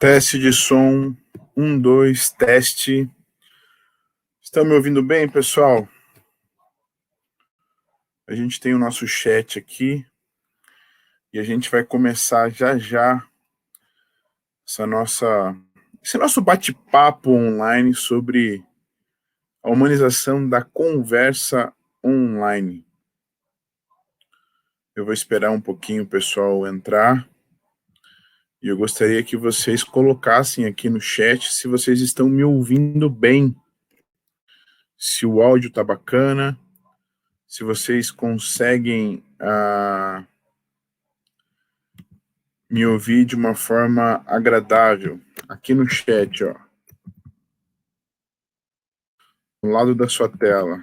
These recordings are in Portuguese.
Teste de som, 1, 2, teste. Estão me ouvindo bem, pessoal? A gente tem o nosso chat aqui e a gente vai começar já já esse nosso bate-papo online sobre a humanização da conversa online. Eu vou esperar um pouquinho o pessoal entrar e eu gostaria que vocês colocassem aqui no chat se vocês estão me ouvindo bem, se o áudio está bacana, se vocês conseguem me ouvir de uma forma agradável. Aqui no chat, ó. Do lado da sua tela.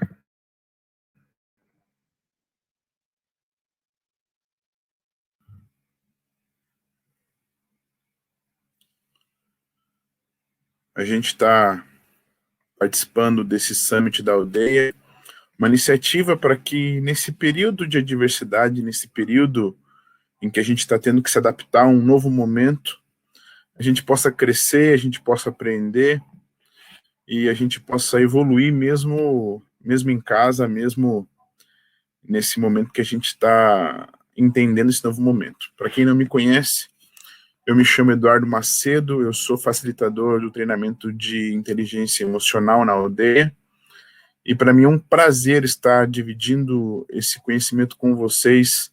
A gente está participando desse Summit da Aldeia, uma iniciativa para que nesse período de adversidade, nesse período em que a gente está tendo que se adaptar a um novo momento, a gente possa crescer, a gente possa aprender e a gente possa evoluir mesmo em casa, mesmo nesse momento que a gente está entendendo esse novo momento. Para quem não me conhece, eu me chamo Eduardo Macedo, eu sou facilitador do treinamento de inteligência emocional na Aldeia, e para mim é um prazer estar dividindo esse conhecimento com vocês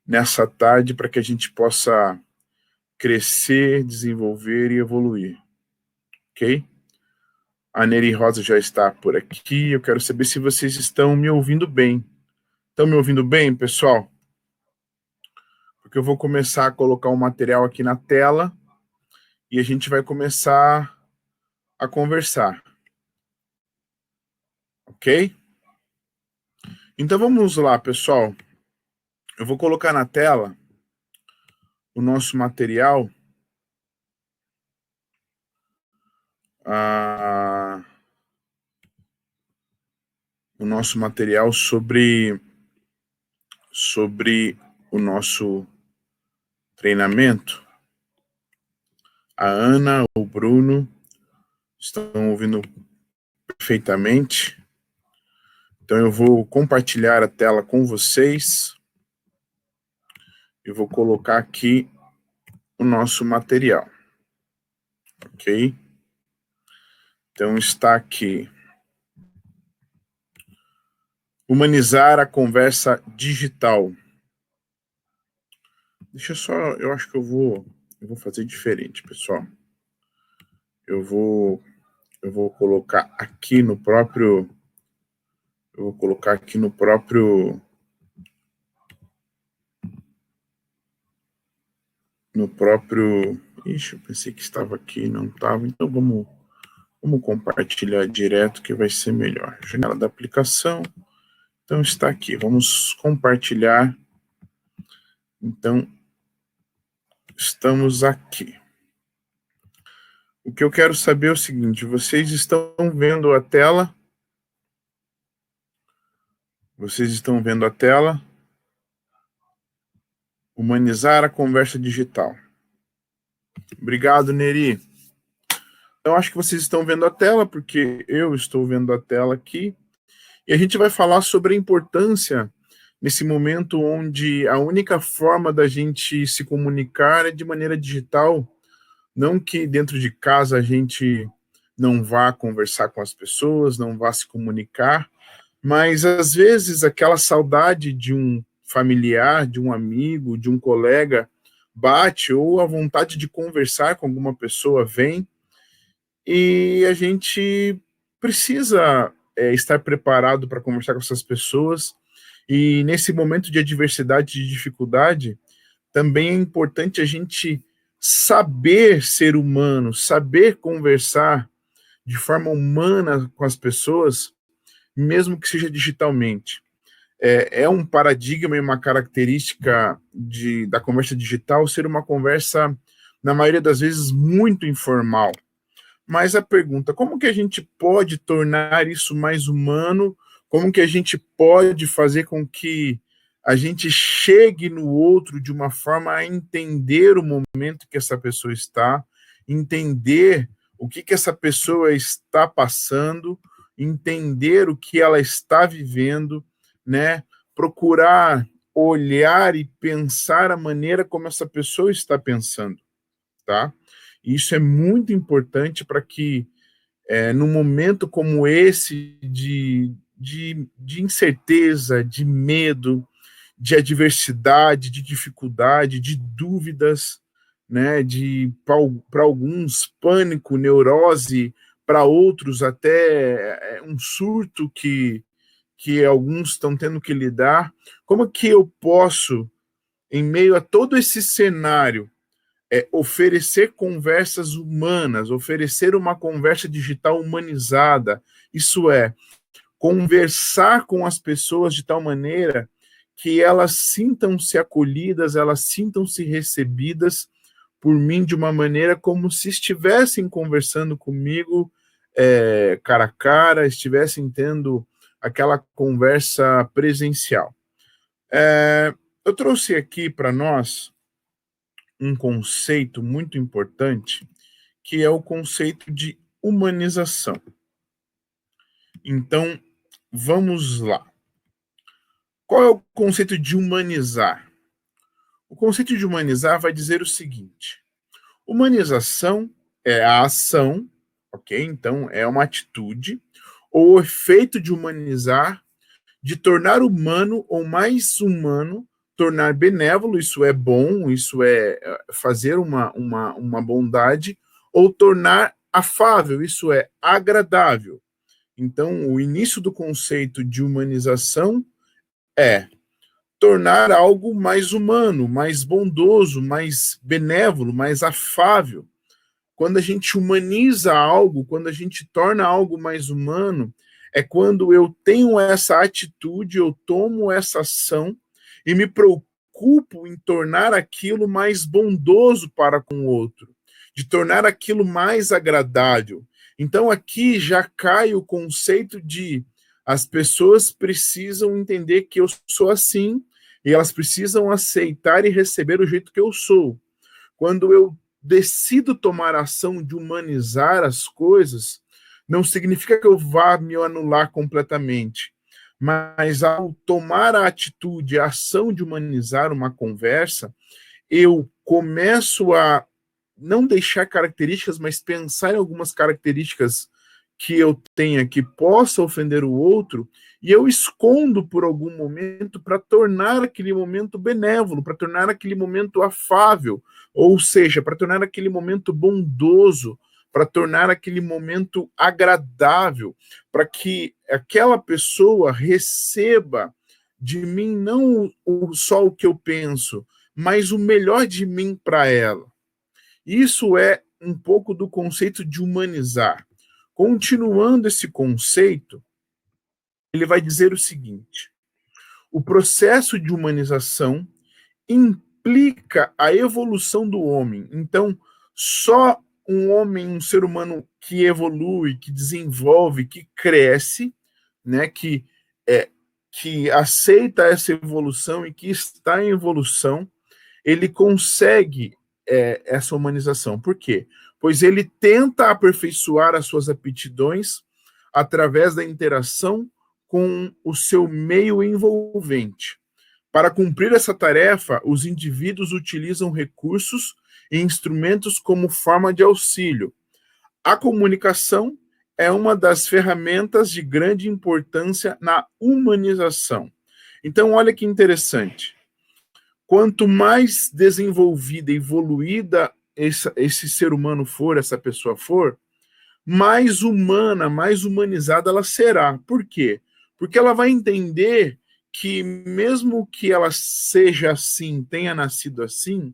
nessa tarde para que a gente possa crescer, desenvolver e evoluir, ok? A Neri Rosa já está por aqui, eu quero saber se vocês estão me ouvindo bem. Estão me ouvindo bem, pessoal? Porque eu vou começar a colocar o material aqui na tela e a gente vai começar a conversar. Ok? Então vamos lá, pessoal. Eu vou colocar na tela o nosso material. O nosso material sobre o nosso treinamento. A Ana, o Bruno estão ouvindo perfeitamente. Então eu vou compartilhar a tela com vocês. Eu vou colocar aqui o nosso material. Ok? Então está aqui. Humanizar a conversa digital. Deixa só, eu acho que eu vou fazer diferente, pessoal. Eu vou colocar aqui no próprio, ixi, eu pensei que estava aqui, não estava, então vamos compartilhar direto que vai ser melhor. Janela da aplicação, então está aqui, vamos compartilhar, então estamos aqui. O que eu quero saber é o seguinte, vocês estão vendo a tela? Vocês estão vendo a tela? Humanizar a conversa digital. Obrigado, Neri. Então, acho que vocês estão vendo a tela, porque eu estou vendo a tela aqui. E a gente vai falar sobre a importância nesse momento onde a única forma da gente se comunicar é de maneira digital. Não que dentro de casa a gente não vá conversar com as pessoas, não vá se comunicar, mas às vezes aquela saudade de um familiar, de um amigo, de um colega bate, ou a vontade de conversar com alguma pessoa vem, e a gente precisa estar preparado para conversar com essas pessoas, e nesse momento de adversidade, de dificuldade, também é importante a gente saber ser humano, saber conversar de forma humana com as pessoas, mesmo que seja digitalmente. É um paradigma e uma característica da conversa digital ser uma conversa, na maioria das vezes, muito informal. Mas a pergunta, como que a gente pode tornar isso mais humano? Como que a gente pode fazer com que a gente chegue no outro de uma forma a entender o momento que essa pessoa está entender o que essa pessoa está passando, entender o que ela está vivendo, né? Procurar olhar e pensar a maneira como essa pessoa está pensando, tá? Isso é muito importante para que, num momento como esse de incerteza, de medo, de adversidade, de dificuldade, de dúvidas, né, para alguns pânico, neurose, para outros até um surto que alguns estão tendo que lidar. Como que eu posso, em meio a todo esse cenário, oferecer conversas humanas, oferecer uma conversa digital humanizada, isso é, conversar com as pessoas de tal maneira que elas sintam-se acolhidas, elas sintam-se recebidas por mim de uma maneira como se estivessem conversando comigo cara a cara, estivessem tendo aquela conversa presencial. Eu trouxe aqui para nós um conceito muito importante, que é o conceito de humanização. Então, vamos lá. Qual é o conceito de humanizar? O conceito de humanizar vai dizer o seguinte: humanização é a ação, ok? Então, é uma atitude, ou o efeito de humanizar, de tornar humano ou mais humano, tornar benévolo, isso é bom, isso é fazer uma bondade, ou tornar afável, isso é agradável. Então, o início do conceito de humanização é tornar algo mais humano, mais bondoso, mais benévolo, mais afável. Quando a gente humaniza algo, quando a gente torna algo mais humano, é quando eu tenho essa atitude, eu tomo essa ação e me preocupo em tornar aquilo mais bondoso para com o outro, de tornar aquilo mais agradável. Então aqui já cai o conceito de as pessoas precisam entender que eu sou assim e elas precisam aceitar e receber o jeito que eu sou. Quando eu decido tomar a ação de humanizar as coisas, não significa que eu vá me anular completamente, mas ao tomar a atitude, a ação de humanizar uma conversa, eu começo a não deixar características, mas pensar em algumas características que eu tenha que possa ofender o outro, e eu escondo por algum momento para tornar aquele momento benévolo, para tornar aquele momento afável, ou seja, para tornar aquele momento bondoso, para tornar aquele momento agradável, para que aquela pessoa receba de mim não só o que eu penso, mas o melhor de mim para ela. Isso é um pouco do conceito de humanizar. Continuando esse conceito, ele vai dizer o seguinte: o processo de humanização implica a evolução do homem. Então, só um homem, um ser humano que evolui, que desenvolve, que cresce, né, que aceita essa evolução e que está em evolução, ele consegue essa humanização. Por quê? Pois ele tenta aperfeiçoar as suas aptidões através da interação com o seu meio envolvente. Para cumprir essa tarefa, os indivíduos utilizam recursos e instrumentos como forma de auxílio. A comunicação é uma das ferramentas de grande importância na humanização. Então, olha que interessante. Quanto mais desenvolvida e evoluída esse ser humano for, essa pessoa for, mais humana, mais humanizada ela será. Por quê? Porque ela vai entender que mesmo que ela seja assim, tenha nascido assim,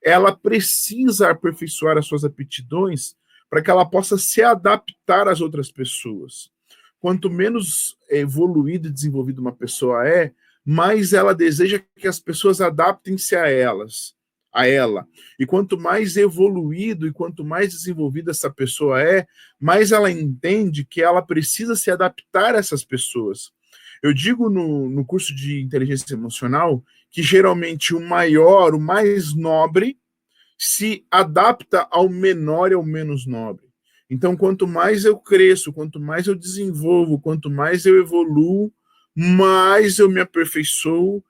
ela precisa aperfeiçoar as suas aptidões para que ela possa se adaptar às outras pessoas. Quanto menos evoluída e desenvolvida uma pessoa mais ela deseja que as pessoas adaptem-se a ela. E quanto mais evoluído e quanto mais desenvolvida essa pessoa mais ela entende que ela precisa se adaptar a essas pessoas. Eu digo no curso de inteligência emocional que geralmente o maior, o mais nobre, se adapta ao menor e ao menos nobre. Então, quanto mais eu cresço, quanto mais eu desenvolvo, quanto mais eu evoluo, mais eu me aperfeiçoo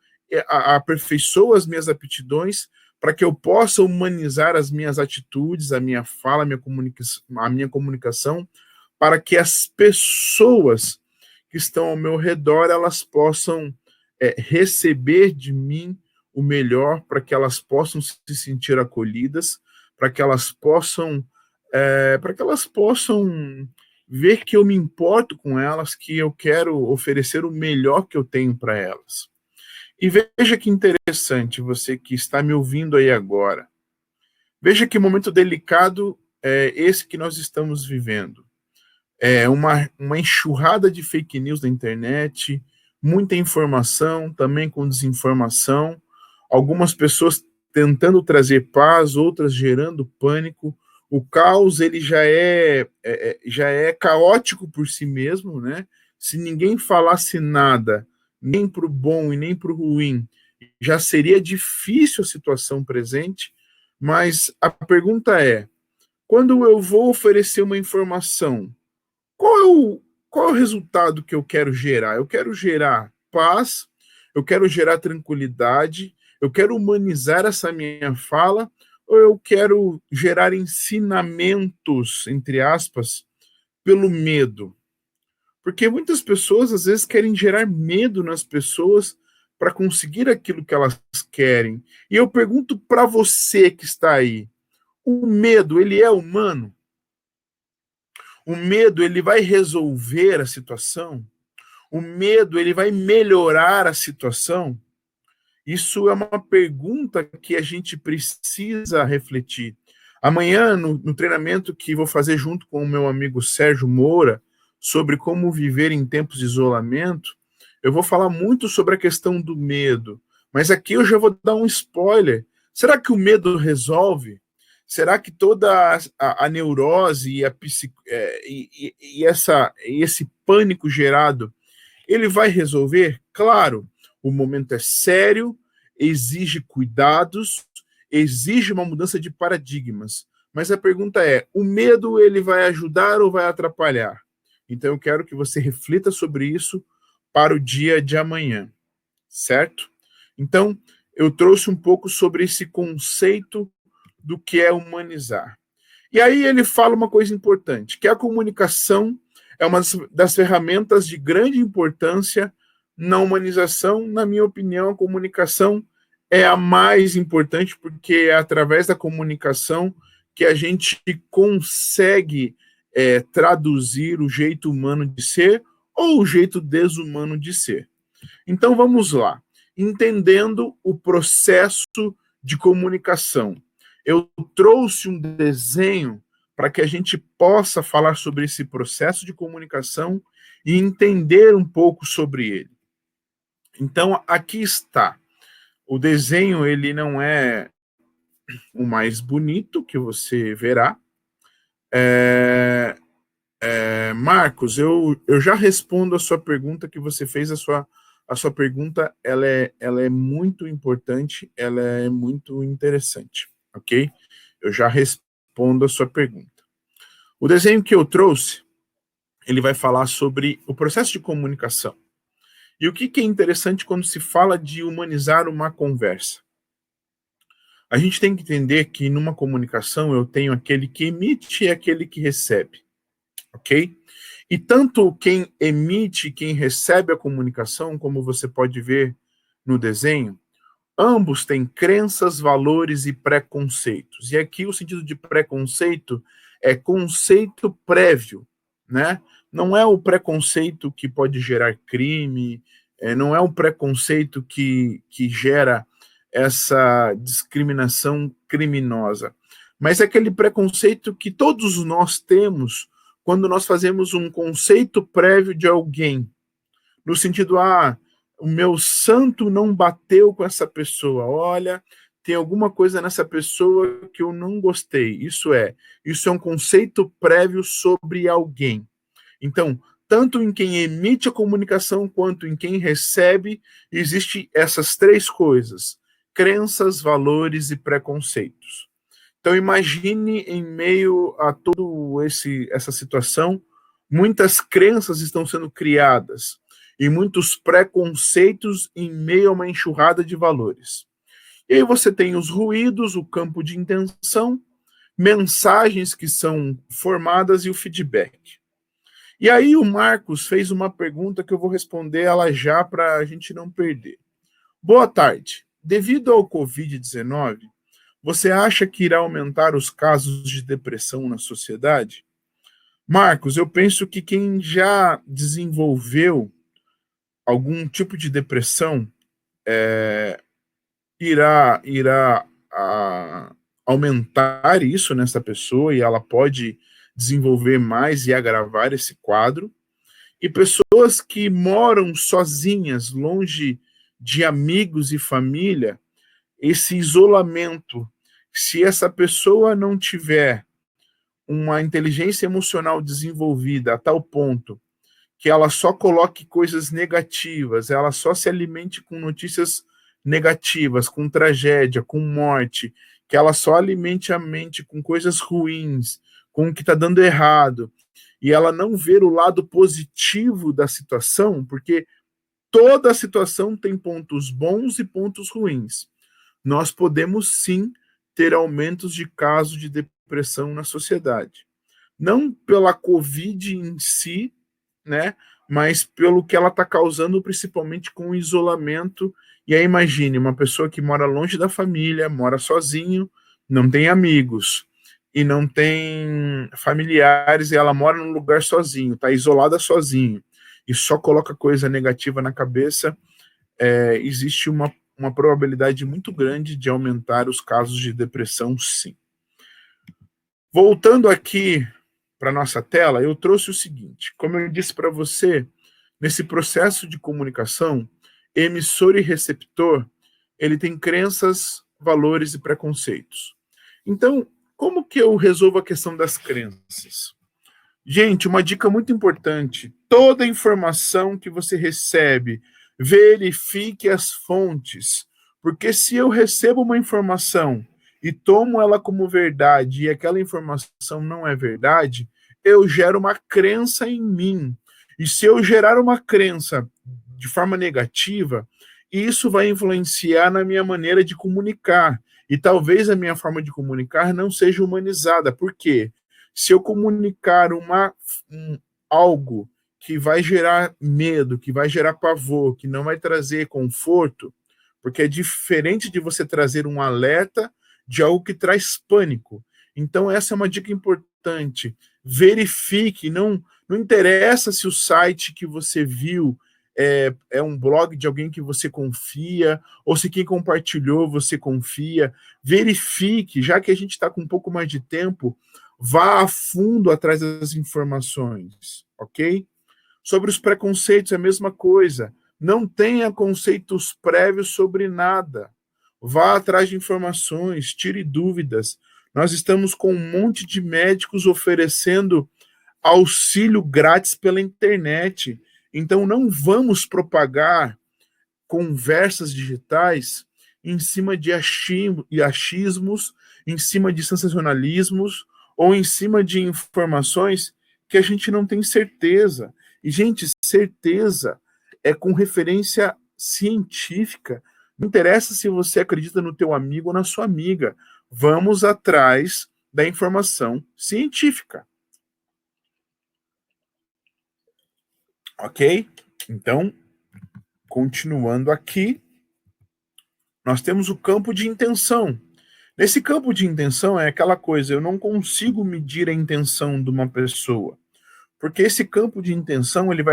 as minhas aptidões para que eu possa humanizar as minhas atitudes, a minha fala, a minha comunicação, para que as pessoas que estão ao meu redor, elas possam receber de mim o melhor, para que elas possam se sentir acolhidas, para que elas possam ver que eu me importo com elas, que eu quero oferecer o melhor que eu tenho para elas. E veja que interessante, você que está me ouvindo aí agora. Veja que momento delicado é esse que nós estamos vivendo. É uma enxurrada de fake news na internet, muita informação, também com desinformação, algumas pessoas tentando trazer paz, outras gerando pânico. O caos ele já é caótico por si mesmo, né? Se ninguém falasse nada, nem para o bom e nem para o ruim, já seria difícil a situação presente. Mas a pergunta é: quando eu vou oferecer uma informação, qual é qual é o resultado que eu quero gerar? Eu quero gerar paz, eu quero gerar tranquilidade, eu quero humanizar essa minha fala, ou eu quero gerar ensinamentos, entre aspas, pelo medo? Porque muitas pessoas, às vezes, querem gerar medo nas pessoas para conseguir aquilo que elas querem. E eu pergunto para você que está aí, o medo, ele é humano? O medo, ele vai resolver a situação? O medo, ele vai melhorar a situação? Isso é uma pergunta que a gente precisa refletir. Amanhã, no treinamento que vou fazer junto com o meu amigo Sérgio Moura, sobre como viver em tempos de isolamento, eu vou falar muito sobre a questão do medo. Mas aqui eu já vou dar um spoiler. Será que o medo resolve? Será que toda a neurose e esse pânico gerado, ele vai resolver? Claro, o momento é sério, exige cuidados, exige uma mudança de paradigmas. Mas a pergunta é: o medo ele vai ajudar ou vai atrapalhar? Então eu quero que você reflita sobre isso para o dia de amanhã, certo? Então, eu trouxe um pouco sobre esse conceito do que é humanizar. E aí ele fala uma coisa importante, que a comunicação é uma das ferramentas de grande importância na humanização. Na minha opinião, a comunicação é a mais importante, porque é através da comunicação que a gente consegue traduzir o jeito humano de ser ou o jeito desumano de ser. Então vamos lá. Entendendo o processo de comunicação. Eu trouxe um desenho para que a gente possa falar sobre esse processo de comunicação e entender um pouco sobre ele. Então, aqui está. O desenho, ele não é o mais bonito que você verá. Marcos, eu já respondo a sua pergunta que você fez. A sua pergunta ela é muito importante, ela é muito interessante, ok? Eu já respondo a sua pergunta. O desenho que eu trouxe, ele vai falar sobre o processo de comunicação. E o que é interessante quando se fala de humanizar uma conversa? A gente tem que entender que numa comunicação eu tenho aquele que emite e aquele que recebe, ok? E tanto quem emite e quem recebe a comunicação, como você pode ver no desenho, ambos têm crenças, valores e preconceitos. E aqui o sentido de preconceito é conceito prévio, né? Não é o preconceito que pode gerar crime, não é o preconceito que gera essa discriminação criminosa, mas é aquele preconceito que todos nós temos quando nós fazemos um conceito prévio de alguém, no sentido, o meu santo não bateu com essa pessoa, olha, tem alguma coisa nessa pessoa que eu não gostei. Isso é um conceito prévio sobre alguém. Então, tanto em quem emite a comunicação quanto em quem recebe, existe essas três coisas: crenças, valores e preconceitos. Então imagine em meio a toda essa situação, muitas crenças estão sendo criadas e muitos preconceitos em meio a uma enxurrada de valores. E aí você tem os ruídos, o campo de intenção, mensagens que são formadas e o feedback. E aí o Marcos fez uma pergunta que eu vou responder ela já para a gente não perder. Boa tarde. Devido ao Covid-19, você acha que irá aumentar os casos de depressão na sociedade? Marcos, eu penso que quem já desenvolveu algum tipo de depressão irá aumentar isso nessa pessoa e ela pode desenvolver mais e agravar esse quadro. E pessoas que moram sozinhas, longe de amigos e família, esse isolamento, se essa pessoa não tiver uma inteligência emocional desenvolvida a tal ponto que ela só coloque coisas negativas, ela só se alimente com notícias negativas, com tragédia, com morte, que ela só alimente a mente com coisas ruins, com o que está dando errado, e ela não ver o lado positivo da situação, porque toda situação tem pontos bons e pontos ruins. Nós podemos sim ter aumentos de casos de depressão na sociedade. Não pela Covid em si, né? Mas pelo que ela está causando, principalmente com o isolamento. E aí imagine uma pessoa que mora longe da família, mora sozinho, não tem amigos e não tem familiares, e ela mora num lugar sozinho, está isolada sozinho e só coloca coisa negativa na cabeça, existe uma probabilidade muito grande de aumentar os casos de depressão, sim. Voltando aqui para nossa tela, eu trouxe o seguinte: como eu disse para você, nesse processo de comunicação, emissor e receptor, ele tem crenças, valores e preconceitos. Então, como que eu resolvo a questão das crenças? Gente, uma dica muito importante: toda informação que você recebe, verifique as fontes, porque se eu recebo uma informação e tomo ela como verdade e aquela informação não é verdade, eu gero uma crença em mim. E se eu gerar uma crença de forma negativa, isso vai influenciar na minha maneira de comunicar. E talvez a minha forma de comunicar não seja humanizada. Por quê? Se eu comunicar algo que vai gerar medo, que vai gerar pavor, que não vai trazer conforto, porque é diferente de você trazer um alerta de algo que traz pânico. Então, essa é uma dica importante. Verifique, não interessa se o site que você viu é um blog de alguém que você confia, ou se quem compartilhou você confia. Verifique, já que a gente está com um pouco mais de tempo, vá a fundo atrás das informações, ok? Sobre os preconceitos, é a mesma coisa. Não tenha conceitos prévios sobre nada. Vá atrás de informações, tire dúvidas. Nós estamos com um monte de médicos oferecendo auxílio grátis pela internet. Então, não vamos propagar conversas digitais em cima de achismos, em cima de sensacionalismos, ou em cima de informações que a gente não tem certeza. E, gente, certeza é com referência científica. Não interessa se você acredita no teu amigo ou na sua amiga. Vamos atrás da informação científica. Ok? Então, continuando aqui, nós temos o campo de intenção. Nesse campo de intenção é aquela coisa, eu não consigo medir a intenção de uma pessoa, porque esse campo de intenção ele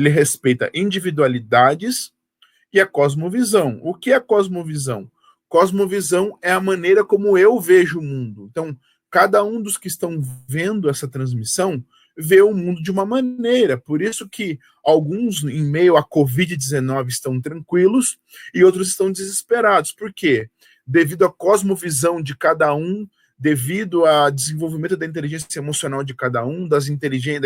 respeita individualidades e a cosmovisão. O que é a cosmovisão? Cosmovisão é a maneira como eu vejo o mundo. Então, cada um dos que estão vendo essa transmissão vê o mundo de uma maneira. Por isso que alguns, em meio à Covid-19, estão tranquilos e outros estão desesperados. Por quê? Devido à cosmovisão de cada um, devido ao desenvolvimento da inteligência emocional de cada um, da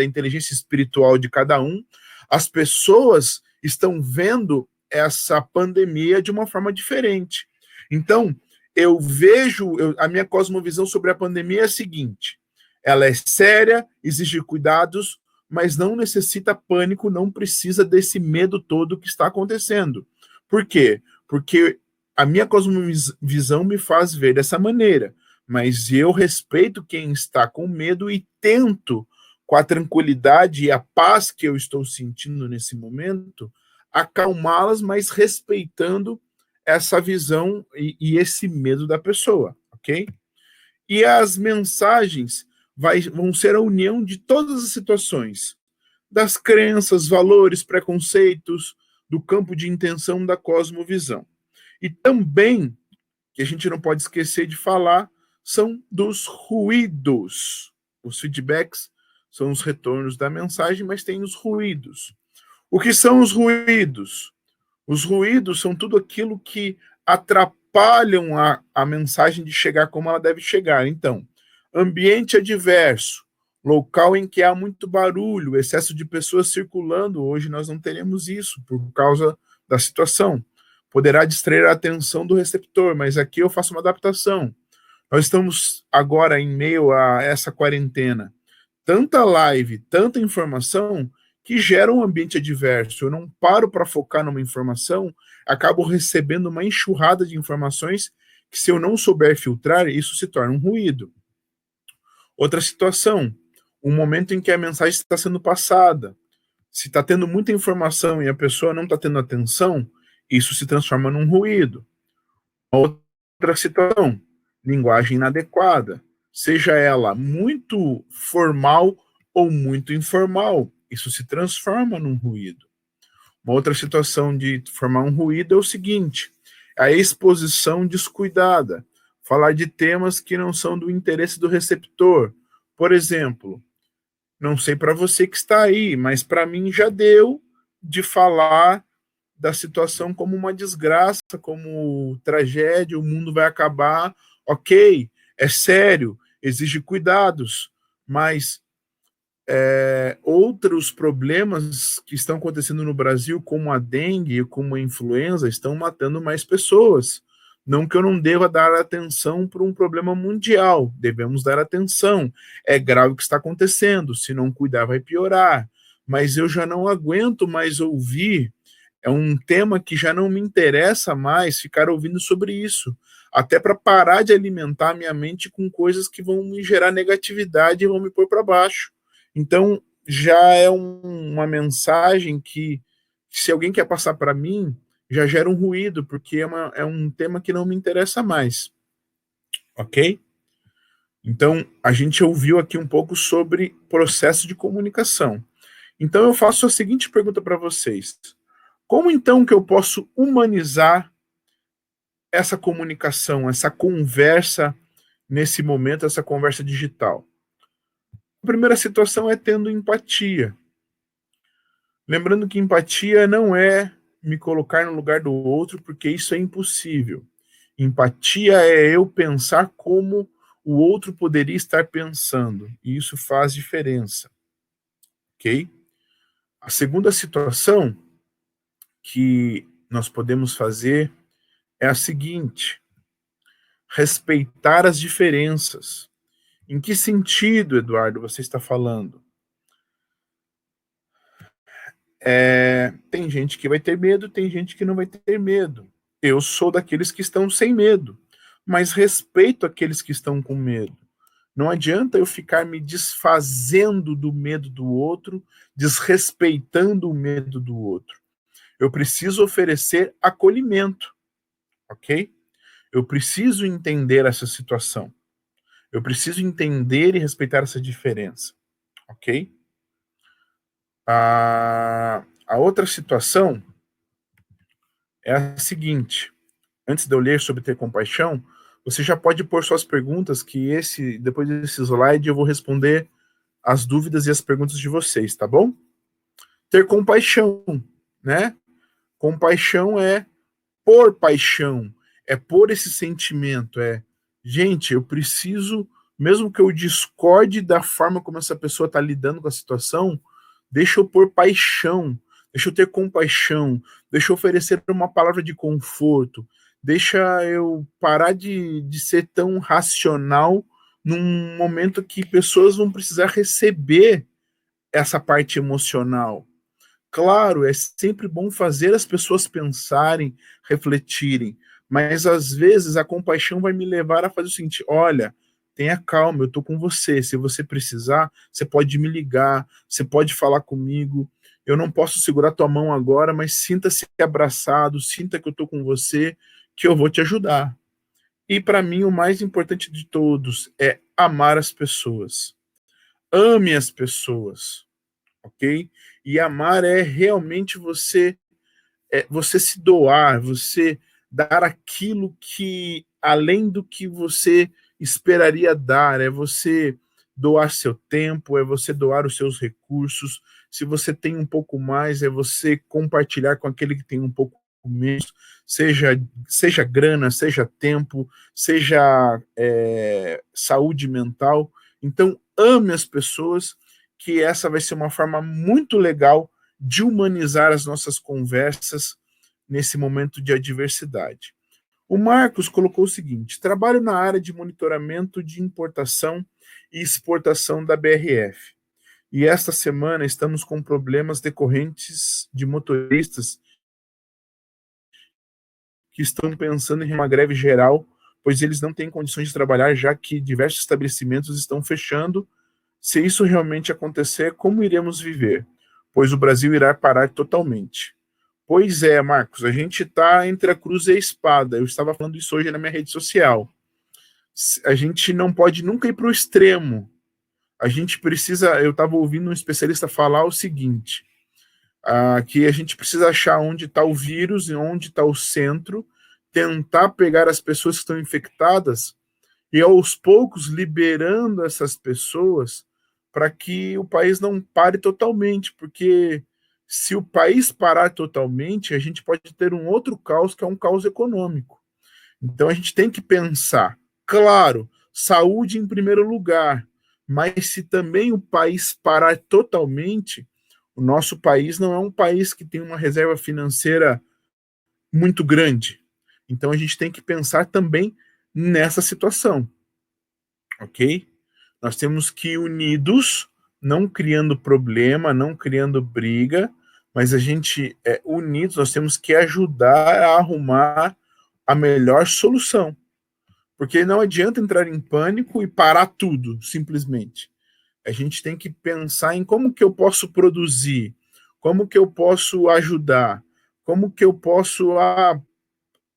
inteligência espiritual de cada um, as pessoas estão vendo essa pandemia de uma forma diferente. Então, eu vejo, a minha cosmovisão sobre a pandemia é a seguinte: ela é séria, exige cuidados, mas não necessita pânico, não precisa desse medo todo que está acontecendo. Por quê? Porque a minha cosmovisão me faz ver dessa maneira, mas eu respeito quem está com medo e tento, com a tranquilidade e a paz que eu estou sentindo nesse momento, acalmá-las, mas respeitando essa visão e esse medo da pessoa, ok? E as mensagens vão ser a união de todas as situações, das crenças, valores, preconceitos, do campo de intenção da cosmovisão. E também, que a gente não pode esquecer de falar, são dos ruídos. Os feedbacks são os retornos da mensagem, mas tem os ruídos. O que são os ruídos? Os ruídos são tudo aquilo que atrapalham a mensagem de chegar como ela deve chegar. Então, ambiente adverso, local em que há muito barulho, excesso de pessoas circulando. Hoje nós não teremos isso por causa da situação. Poderá distrair a atenção do receptor, mas aqui eu faço uma adaptação. Nós estamos agora em meio a essa quarentena. Tanta live, tanta informação que gera um ambiente adverso. Eu não paro para focar numa informação, acabo recebendo uma enxurrada de informações que, se eu não souber filtrar, isso se torna um ruído. Outra situação, um momento em que a mensagem está sendo passada. Se está tendo muita informação e a pessoa não está tendo atenção, isso se transforma num ruído. Outra situação, linguagem inadequada, seja ela muito formal ou muito informal, isso se transforma num ruído. Uma outra situação de formar um ruído é o seguinte: a exposição descuidada, falar de temas que não são do interesse do receptor. Por exemplo, não sei para você que está aí, mas para mim já deu de falar da situação como uma desgraça, como tragédia, o mundo vai acabar. Ok, é sério, exige cuidados, mas outros problemas que estão acontecendo no Brasil, como a dengue e como a influenza, estão matando mais pessoas. Não que eu não deva dar atenção para um problema mundial, devemos dar atenção. É grave o que está acontecendo, se não cuidar vai piorar. Mas eu já não aguento mais ouvir, é um tema que já não me interessa mais ficar ouvindo sobre isso, até para parar de alimentar minha mente com coisas que vão me gerar negatividade e vão me pôr para baixo. Então, já é uma mensagem que, se alguém quer passar para mim, já gera um ruído, porque é um tema que não me interessa mais. Ok? Então, a gente ouviu aqui um pouco sobre processo de comunicação. Então, eu faço a seguinte pergunta para vocês: como então que eu posso humanizar essa comunicação, essa conversa nesse momento, essa conversa digital? A primeira situação é tendo empatia. Lembrando que empatia não é me colocar no lugar do outro, porque isso é impossível. Empatia é eu pensar como o outro poderia estar pensando, e isso faz diferença. Ok? A segunda situação que nós podemos fazer é a seguinte: respeitar as diferenças. Em que sentido, Eduardo, você está falando? Tem gente que vai ter medo, tem gente que não vai ter medo. Eu sou daqueles que estão sem medo, mas respeito aqueles que estão com medo. Não adianta eu ficar me desfazendo do medo do outro, desrespeitando o medo do outro. Eu preciso oferecer acolhimento, ok? Eu preciso entender essa situação. Eu preciso entender e respeitar essa diferença, ok? A outra situação é a seguinte: antes de eu ler sobre ter compaixão, você já pode pôr suas perguntas, que depois desse slide eu vou responder as dúvidas e as perguntas de vocês, tá bom? Ter compaixão, né? Compaixão é por paixão, é por esse sentimento, gente, eu preciso, mesmo que eu discorde da forma como essa pessoa está lidando com a situação, deixa eu pôr paixão, deixa eu ter compaixão, deixa eu oferecer uma palavra de conforto, deixa eu parar de ser tão racional num momento que pessoas vão precisar receber essa parte emocional. Claro, é sempre bom fazer as pessoas pensarem, refletirem, mas às vezes a compaixão vai me levar a fazer o seguinte: olha, tenha calma, eu estou com você. Se você precisar, você pode me ligar, você pode falar comigo. Eu não posso segurar tua mão agora, mas sinta-se abraçado, sinta que eu estou com você, que eu vou te ajudar. E para mim, o mais importante de todos é amar as pessoas. Ame as pessoas, ok? E amar é realmente você se doar, você dar aquilo que além do que você esperaria dar, é você doar seu tempo, é você doar os seus recursos. Se você tem um pouco mais, é você compartilhar com aquele que tem um pouco menos, seja grana, seja tempo, seja saúde mental. Então, ame as pessoas, que essa vai ser uma forma muito legal de humanizar as nossas conversas nesse momento de adversidade. O Marcos colocou o seguinte: trabalho na área de monitoramento de importação e exportação da BRF. E esta semana estamos com problemas decorrentes de motoristas que estão pensando em uma greve geral, pois eles não têm condições de trabalhar, já que diversos estabelecimentos estão fechando. Se isso realmente acontecer, como iremos viver? Pois o Brasil irá parar totalmente. Pois é, Marcos, a gente está entre a cruz e a espada. Eu estava falando isso hoje na minha rede social. A gente não pode nunca ir para o extremo. A gente precisa. Eu estava ouvindo um especialista falar o seguinte: que a gente precisa achar onde está o vírus e onde está o centro, tentar pegar as pessoas que estão infectadas e aos poucos liberando essas pessoas para que o país não pare totalmente, porque se o país parar totalmente, a gente pode ter um outro caos, que é um caos econômico. Então a gente tem que pensar, claro, saúde em primeiro lugar, mas se também o país parar totalmente, o nosso país não é um país que tem uma reserva financeira muito grande. Então a gente tem que pensar também nessa situação, ok? Nós temos que ir unidos, não criando problema, não criando briga, mas a gente unidos, nós temos que ajudar a arrumar a melhor solução. Porque não adianta entrar em pânico e parar tudo, simplesmente. A gente tem que pensar em como que eu posso produzir, como que eu posso ajudar, como que eu posso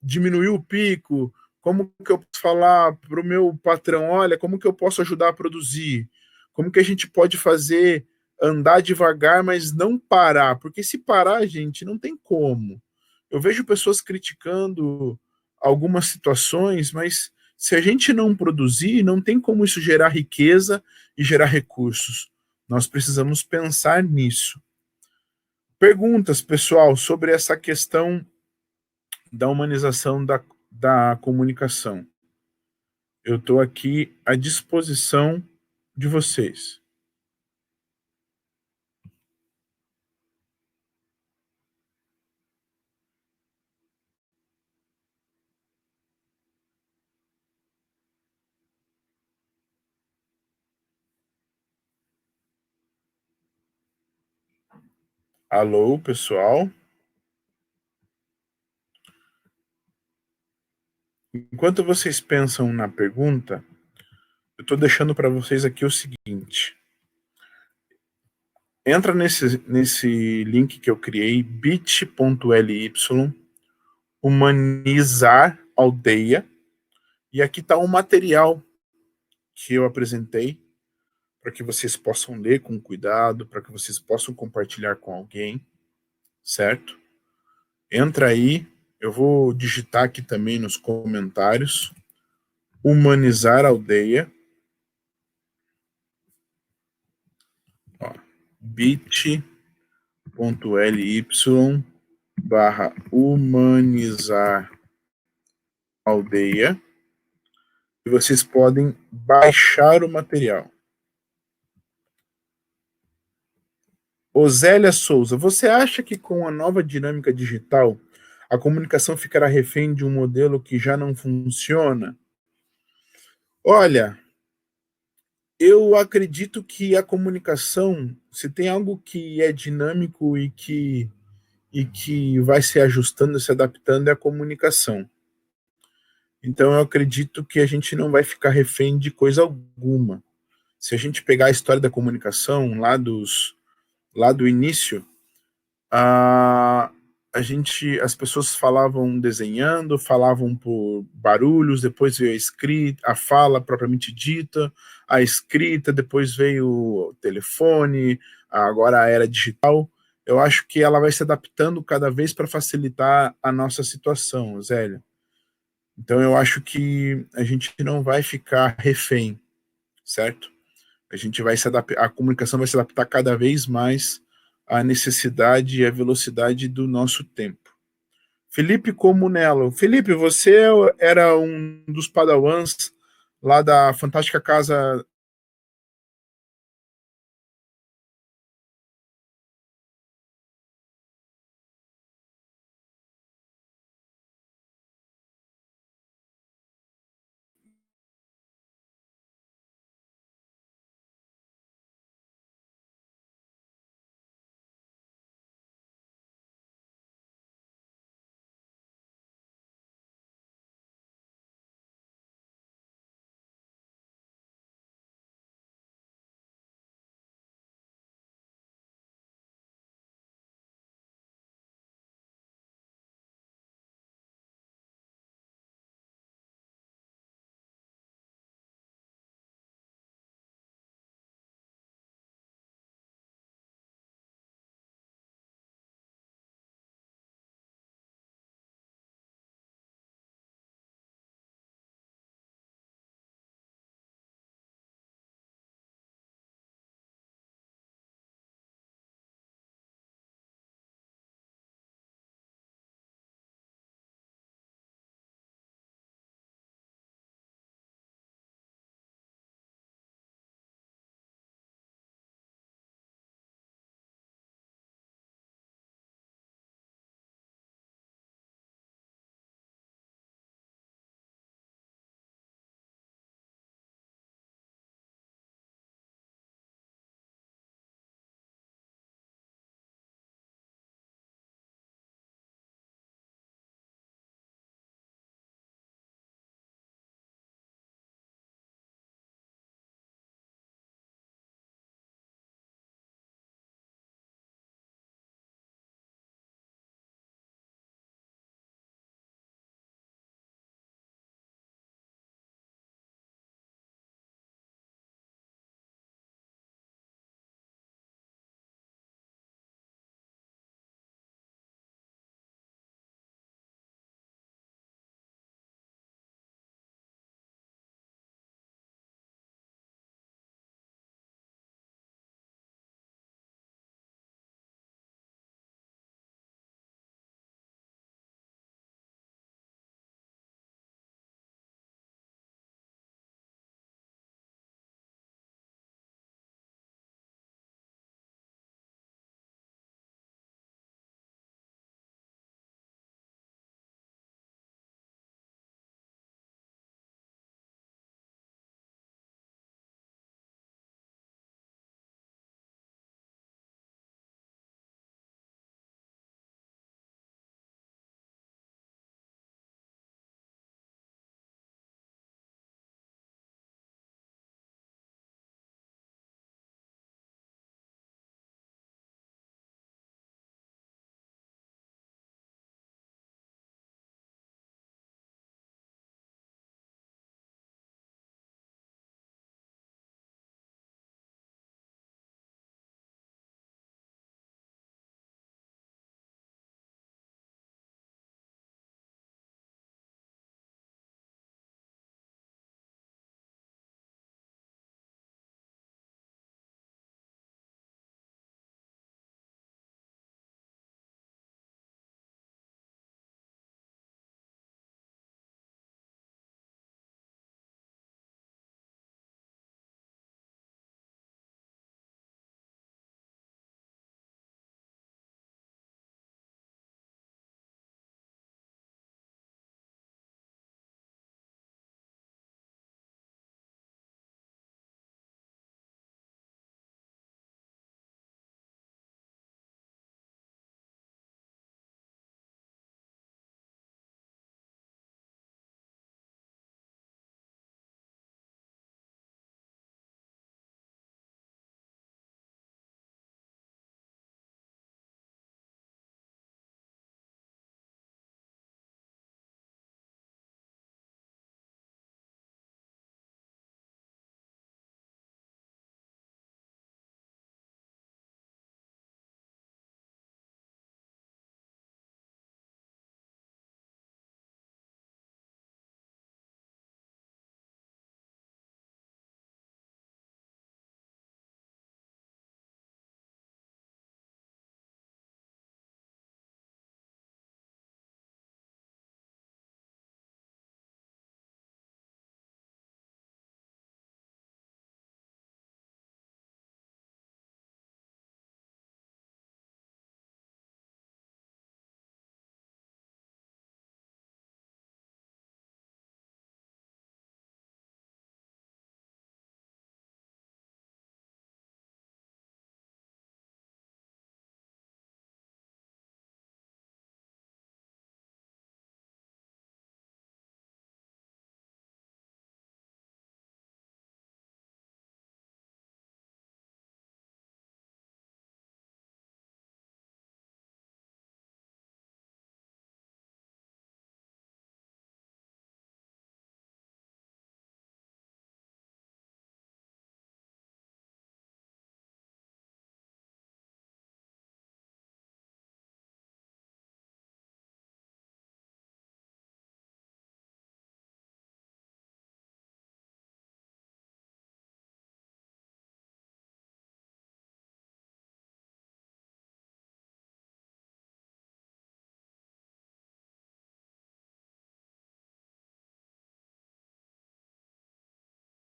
diminuir o pico, como que eu posso falar para o meu patrão, olha, como que eu posso ajudar a produzir, como que a gente pode fazer andar devagar, mas não parar, porque se parar, gente, não tem como. Eu vejo pessoas criticando algumas situações, mas se a gente não produzir, não tem como isso gerar riqueza e gerar recursos. Nós precisamos pensar nisso. Perguntas, pessoal, sobre essa questão da humanização da comunicação. Eu estou aqui à disposição de vocês. Alô, pessoal? Enquanto vocês pensam na pergunta, eu estou deixando para vocês aqui o seguinte. Entra nesse link que eu criei, bit.ly, humanizar aldeia, e aqui está um material que eu apresentei para que vocês possam ler com cuidado, para que vocês possam compartilhar com alguém, certo? Entra aí, eu vou digitar aqui também nos comentários, humanizar aldeia, bit.ly barra humanizar aldeia, e vocês podem baixar o material. Osélia Souza, você acha que com a nova dinâmica digital A comunicação ficará refém de um modelo que já não funciona? Olha, eu acredito que a comunicação, se tem algo que é dinâmico e que vai se ajustando, se adaptando, é a comunicação. Então eu acredito que a gente não vai ficar refém de coisa alguma. Se a gente pegar a história da comunicação lá do início, a, as pessoas falavam desenhando, falavam por barulhos, depois veio a escrita, a fala propriamente dita, a escrita, depois veio o telefone, agora a era digital. Eu acho que ela vai se adaptando cada vez para facilitar a nossa situação, Zélia. Então eu acho que a gente não vai ficar refém, certo? A gente vai se adaptar, a comunicação vai se adaptar cada vez mais à necessidade e à velocidade do nosso tempo. Felipe Comunello. Felipe, você era um dos padawans lá da Fantástica Casa